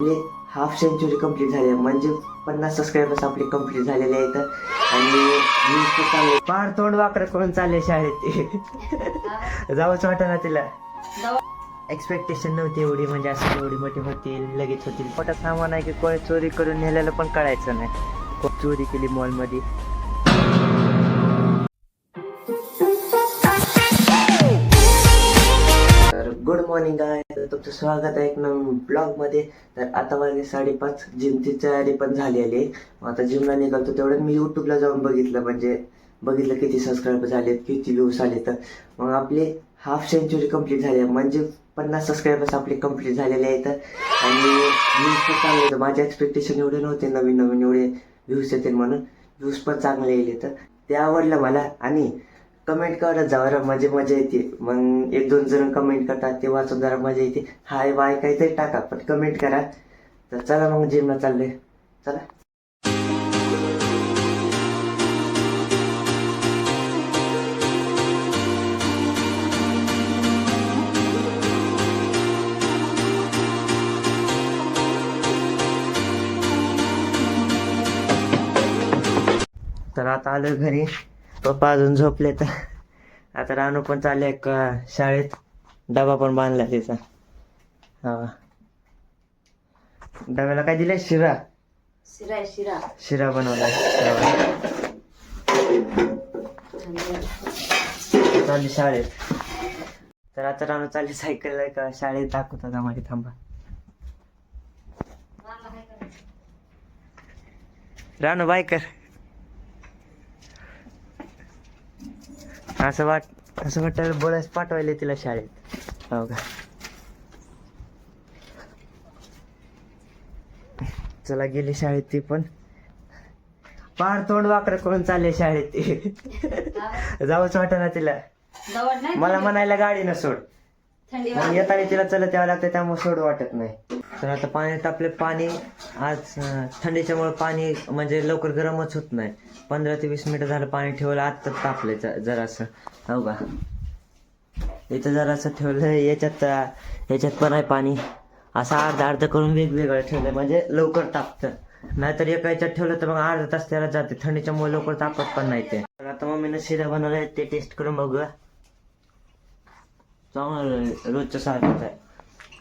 आपले half century complete झाली म्हणजे 50 सबस्क्रायबर्स आपले कंप्लीट झालेले आहेत आणि व्ह्यूज पण चांगले. फार तोंड वाकडं करून चालले शाळेत ते जावंच वाटना तिला. एक्सपेक्टेशन नव्हती एवढी, म्हणजे असं एवढी मोठी होतील लगेच होतील. मोठा सामान आहे की कोणी चोरी करून नेलेलं पण कळायचं नाही. खूप चोरी केली मॉलमध्ये. तर गुड मॉर्निंग आहे, तुमचं स्वागत आहे एक नवीन ब्लॉगमध्ये. तर आता वाजले 5:30, जिमची तयारी पण झालेली आहे. आता जिमला निघालतो तेवढं मी यूट्यूबला जाऊन बघितलं, म्हणजे बघितलं किती सबस्क्रायबर झालेत, किती व्ह्यूज आले. तर मग आपले हाफ सेंचुरी कंप्लीट झाली म्हणजे 50 सबस्क्रायबर्स आपले कंप्लीट झालेले आहेत आणि व्ह्यूज पण चांगले येतं. माझे एक्सपेक्टेशन एवढे नव्हते नवीन नवीन एवढे व्ह्यूज येतील म्हणून. व्ह्यूज पण चांगले येईल तर ते आवडलं मला. आणि कमेंट करत जा जरा, मजा येते. मग 1-2 जण कमेंट करतात ते वाचून जरा मजा येते. हाय बाय काहीतरी टाका पण कमेंट करा. तर चला मग जिमला चाललोय, चला. तर आता आलो घरी, पप्पा अजून झोपले. तर आता रानू पण चालले शाळेत, डबा पण बांधला तिचा. हा, डब्याला काय दिलंय? शिरा शिरा बनवलाय. चालली शाळेत. तर आता रानू चालली सायकल का शाळेत, दाखवत होता माझी. थांबा रानू बाय कर. असं वाटतं बोलायच पाठवायला तिला शाळेत. हो का, चला गेली शाळेत ती पण. फार तोंड वाकडं करून चालले शाळेत ते जावंच वाटना तिला. मला म्हणायला गाडी न सोड, मग येताना तिला चलत यावं लागतं, त्यामुळे सोड वाटत नाही. तर आता पाणी तापले. पाणी आज थंडीच्यामुळे पाणी म्हणजे लवकर गरमच होत नाही. 15 ते 20 मिनिटं झालं पाणी ठेवलं, आत्ताच तापलं जरासं. हो का, इथं जरासं ठेवलं. याच्यात पण आहे पाणी. असं अर्ध करून वेगवेगळं ठेवलं म्हणजे लवकर तापतं. नाहीतर एका याच्यात ठेवलं तर मग अर्धा तास त्याला जाते. थंडीच्यामुळे लवकर तापत पण नाही ते. तर आता मम्मीनं शिरा बनवलाय, ते टेस्ट करून बघूया. चांगलं रोजच्या सारखंच आहे.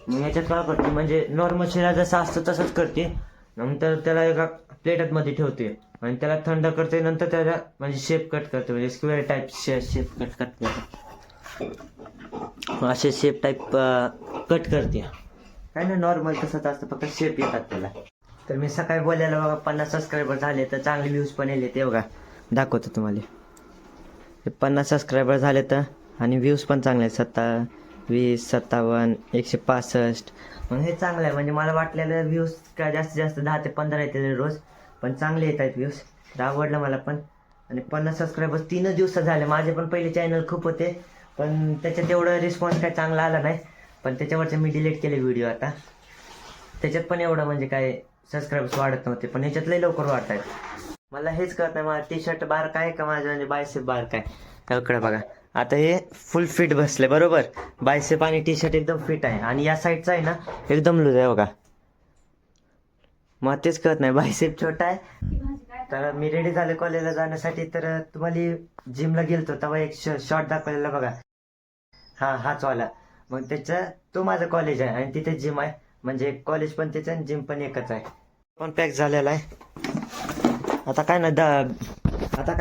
मग याच्यात काय करते, म्हणजे नॉर्मल शिरा जसा असतो तसंच करते. नंतर त्याला एका प्लेटात मध्ये ठेवते आणि त्याला थंड करते. नंतर त्याला म्हणजे शेप कट करते, म्हणजे स्क्वेअर टाईप शेप कट करते. असे शेप टाईप कट करते. काय ना, नॉर्मल तसंच असतं, फक्त शेप येतात त्याला. तर मी सकाळी बोलायला बघा 50 सबस्क्रायबर झाले, तर चांगले व्ह्यूज पण येले. ते बघा दाखवतो तुम्हाला. 50 सबस्क्रायबर झाले तर, आणि व्ह्यूज पण चांगले आहेत. 27, 57, 165. मग हे चांगलं आहे. म्हणजे मला वाटलेलं व्ह्यूज काय जास्तीत जास्त 10 ते 15 येते रोज, पण चांगले येत आहेत व्ह्यूज. तर आवडलं मला पण. आणि 50 सबस्क्रायबर्स 3 दिवसात झाले. माझे पण पहिले चॅनल खूप होते, पण त्याच्यात एवढं रिस्पॉन्स काय चांगला आला नाही. पण त्याच्यावरचे मी डिलीट केले व्हिडिओ. आता त्याच्यात पण एवढं म्हणजे काय सबस्क्रायबर्स वाढत नव्हते, पण ह्याच्यात लई लवकर वाढत आहेत. मला हेच कळत नाही, माझा टी शर्ट बार काय का माझं म्हणजे बायसेप बार काय. इकडे बघा, आता हे फुल फिट बसले बरोबर. बायसेप आणि टी शर्ट एकदम फिट आहे, आणि या साईडचा आहे ना एकदम लूज आहे बघा. मग तेच कळत नाही, बायसेप छोटा आहे. तर मी रेडी झाले कॉलेजला जाण्यासाठी. तर तुम्हाला जिमला गेलतो तेव्हा एक शॉर्ट दाखवलेला बघा, हाच वाला. मग तो माझं कॉलेज आहे आणि तिथे जिम आहे. म्हणजे कॉलेज पण त्याचं आणि जिम पण एकच आहे. पण पॅक झालेला आहे. आता काय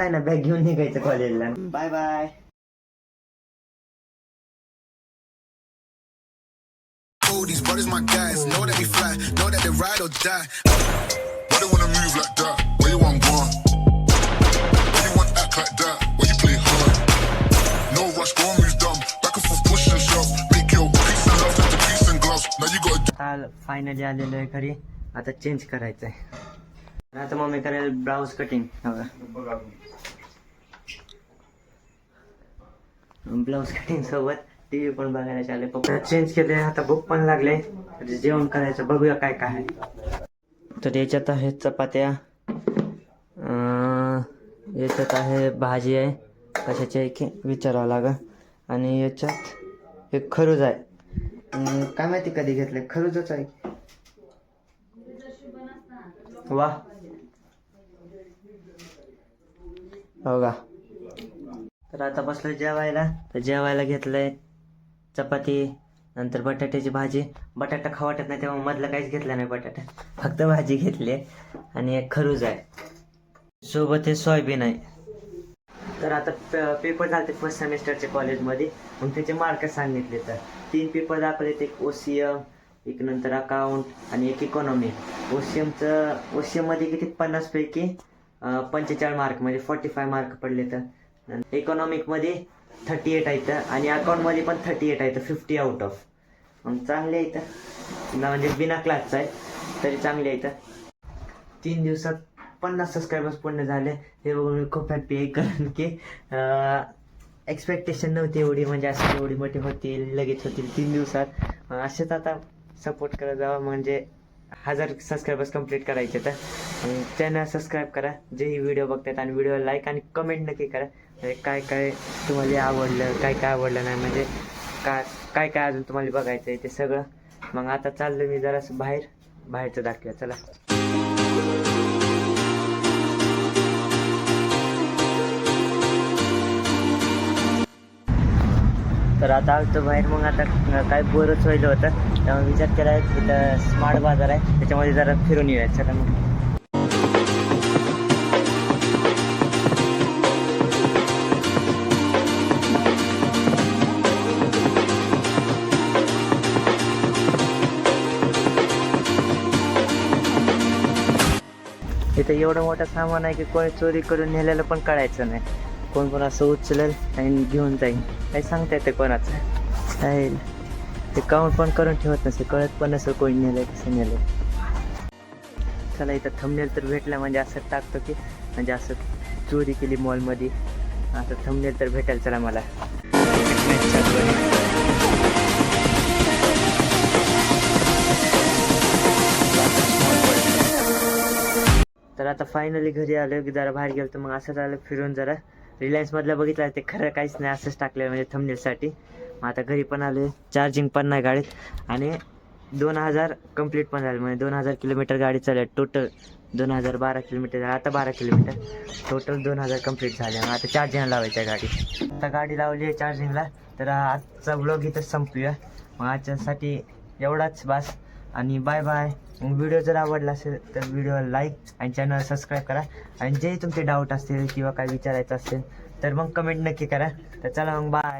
ना बॅग घेऊन निघायचं कॉलेजला. Bye bye. All these brothers my guys, know that we fly, know that they ride or die. Why they wanna move like that? Where you want one? Why you want act like that? Why you play hard? No rush, go on, move dumb. Back and forth, push and shove. Make your peace and love turn to peace and gloves. Now you gotta. आता finally आलेलो आहे घरी. आता change करायचं आहे. आता mummy करेल blouse cutting. Blouse cutting सोबत टीव्ही पण बघायला चालले. पप्पा चेंज केले. आता भूक पण लागले, जेवण करायचं. बघूया काय काय आहे. तर याच्यात आहे चपात्या, याच्यात आहे भाजी आहे, कशाची आहे की विचारावं लागा. आणि याच्यात एक खरूज आहे. काय माहिती कधी घेतलं, खरूजच आहे. वा हो का. तर आता बसलो जेवायला. तर जेवायला घेतलंय चपाती, नंतर बटाट्याची भाजी. बटाटा खाऊ वाटत नाही तेव्हा मधलं काहीच घेतलं नाही, बटाटा फक्त भाजी घेतली आणि एक खरूज आहे, सोबत हे सोयाबीन आहे. तर आता पेपर झाले फर्स्ट सेमिस्टरचे कॉलेजमध्ये. मग त्याचे मार्क सांगितले. तर 3 पेपर दाखवले, एक OCM, एक नंतर अकाउंट आणि एक इकॉनॉमी. OCMमध्ये किती 50 पैकी 45 मार्क म्हणजे 45 मार्क पडले. तर इकॉनॉमिकमध्ये 38 आहेत आणि अकाउंटमध्ये पण 38 आहेत, 50 आउट ऑफ. मग चांगले आहेत म्हणजे बिना क्लासचं आहे तरी चांगले आहेत. 3 दिवसात 50 सबस्क्रायबर्स पूर्ण झाले. हे बघून मी खूप हॅप्पी आहे, कारण की एक्सपेक्टेशन नव्हती एवढी, म्हणजे असं एवढी मोठी होतील, लगेच होतील 3 दिवसात. असेच आता सपोर्ट करत जावा, म्हणजे 1000 सबस्क्रायबर्स कंप्लीट करायचे. तर चॅनल सबस्क्राईब करा जेही व्हिडिओ बघतात, आणि व्हिडिओ लाईक आणि कमेंट नक्की करा. म्हणजे काय काय तुम्हाला आवडलं, काय काय आवडलं नाही, म्हणजे काय काय अजून तुम्हाला बघायचं आहे ते सगळं. मग आता चाललं मी जरासं बाहेरचं दाखवूया चला. तर आता आलतो बाहेर. मग आता काय बोरच व्हायचं होतं, त्यामुळे विचार केला तिथं स्मार्ट बाजार आहे, त्याच्यामध्ये जरा फिरून येऊया चला. मग इथं एवढं मोठं सामान आहे की कोणी चोरी करून नेलेलं पण कळायचं नाही. कोण कोण असं उचलेल आणि घेऊन जाईल, काही सांगता येतं कोणाचं. काय ते काउंट पण करून ठेवत नसे, कळत पण नसेल कोणी नेलंय कसं नेलंय. चला इथं थंबनेल तर भेटला, म्हणजे असं टाकतो की म्हणजे असं चोरी केली मॉलमध्ये, असं थंबनेल तर भेटायला चला मला. तर आता फायनली घरी आलो की जरा बाहेर गेलो. तर मग असं झालं फिरून जरा रिलायन्समधलं बघितलं, ते खरं काहीच नाही, असंच टाकलं म्हणजे थंबनेलसाठी. मग आता घरी पण आले, चार्जिंग पण नाही गाडीत, आणि 2000 कंप्लीट पण झालं, म्हणजे 2000 किलोमीटर गाडी चालली. टोटल 2012 किलोमीटर, आता 12 किलोमीटर टोटल 2000 कंप्लीट झाले. मग आता चार्जिंग लावायचं आहे गाडी. आता गाडी लावली आहे चार्जिंगला. तर आजचा व्लॉग इथंच संपूया. मग आजच्यासाठी एवढाच बास, आणि बाय बाय. मग व्हिडिओ जर आवडला असेल तर व्हिडिओ लाईक आणि चॅनल सबस्क्राईब करा. आणि जे तुमचे डाऊट असतील किंवा काय विचारायचं असेल तर मग कमेंट नक्की करा. तर चला मग बाय.